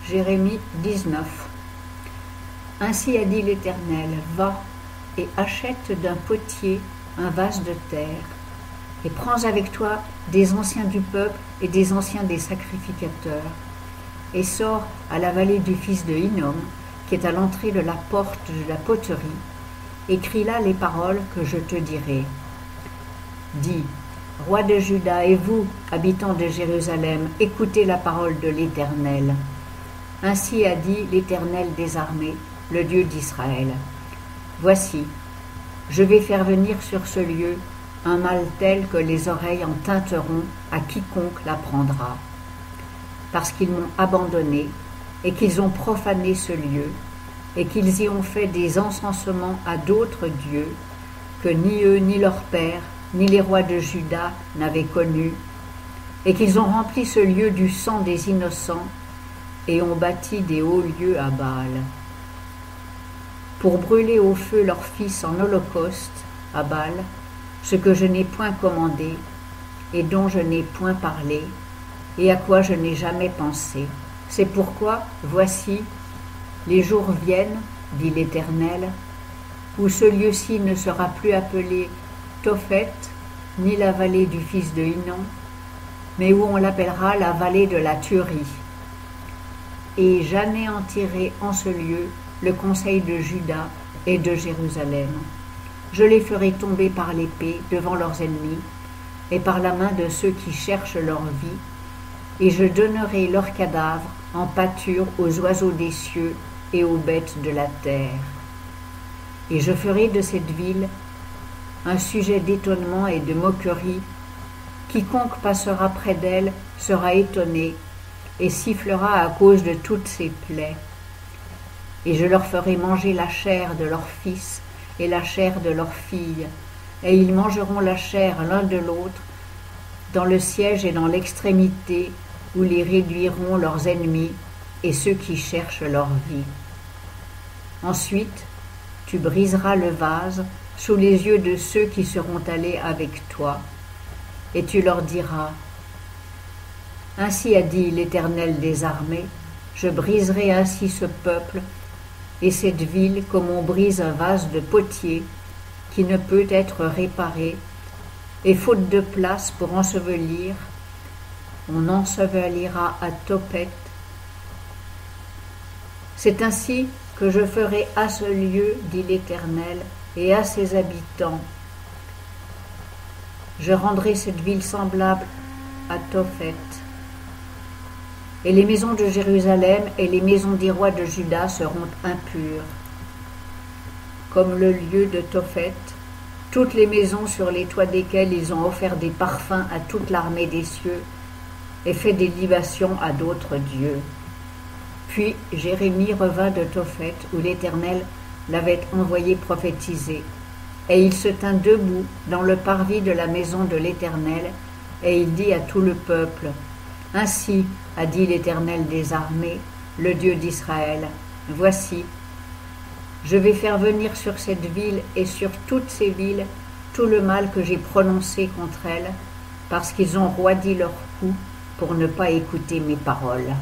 Jérémie 19. Ainsi a dit l'Éternel, va et achète d'un potier un vase de terre, et prends avec toi des anciens du peuple et des anciens des sacrificateurs, et sors à la vallée du fils de Hinnom, qui est à l'entrée de la porte de la poterie, écris là les paroles que je te dirai. Dis, roi de Juda, et vous, habitants de Jérusalem, écoutez la parole de l'Éternel. Ainsi a dit l'Éternel des armées, le Dieu d'Israël. Voici, je vais faire venir sur ce lieu un mal tel que les oreilles en tinteront à quiconque l'apprendra. Parce qu'ils m'ont abandonné, et qu'ils ont profané ce lieu, et qu'ils y ont fait des encensements à d'autres dieux, que ni eux, ni leurs pères, ni les rois de Juda n'avaient connus, et qu'ils ont rempli ce lieu du sang des innocents, et ont bâti des hauts lieux à Baal, pour brûler au feu leurs fils en holocauste à Baal, ce que je n'ai point commandé, et dont je n'ai point parlé, et à quoi je n'ai jamais pensé. C'est pourquoi, voici, les jours viennent, dit l'Éternel, où ce lieu-ci ne sera plus appelé Tophet, ni la vallée du fils de Hinnom, mais où on l'appellera la vallée de la tuerie. Et j'anéantirai en ce lieu le conseil de Juda et de Jérusalem. Je les ferai tomber par l'épée devant leurs ennemis et par la main de ceux qui cherchent leur vie, et je donnerai leurs cadavres en pâture aux oiseaux des cieux et aux bêtes de la terre. Et je ferai de cette ville un sujet d'étonnement et de moquerie. Quiconque passera près d'elle sera étonné et sifflera à cause de toutes ses plaies. Et je leur ferai manger la chair de leurs fils et la chair de leurs filles, et ils mangeront la chair l'un de l'autre dans le siège et dans l'extrémité où les réduiront leurs ennemis et ceux qui cherchent leur vie. Ensuite, tu briseras le vase sous les yeux de ceux qui seront allés avec toi, et tu leur diras, ainsi a dit l'Éternel des armées, je briserai ainsi ce peuple et cette ville comme on brise un vase de potier qui ne peut être réparé, et faute de place pour ensevelir, on ensevelira à Tophet. C'est ainsi que je ferai à ce lieu, dit l'Éternel, et à ses habitants. Je rendrai cette ville semblable à Tophet. Et les maisons de Jérusalem et les maisons des rois de Juda seront impures. Comme le lieu de Tophet, toutes les maisons sur les toits desquelles ils ont offert des parfums à toute l'armée des cieux et fait des libations à d'autres dieux. Puis Jérémie revint de Tophet, où l'Éternel l'avait envoyé prophétiser. Et il se tint debout dans le parvis de la maison de l'Éternel, et il dit à tout le peuple, « Ainsi a dit l'Éternel des armées, le Dieu d'Israël, voici, je vais faire venir sur cette ville et sur toutes ces villes tout le mal que j'ai prononcé contre elles, parce qu'ils ont roidi leur cou pour ne pas écouter mes paroles. »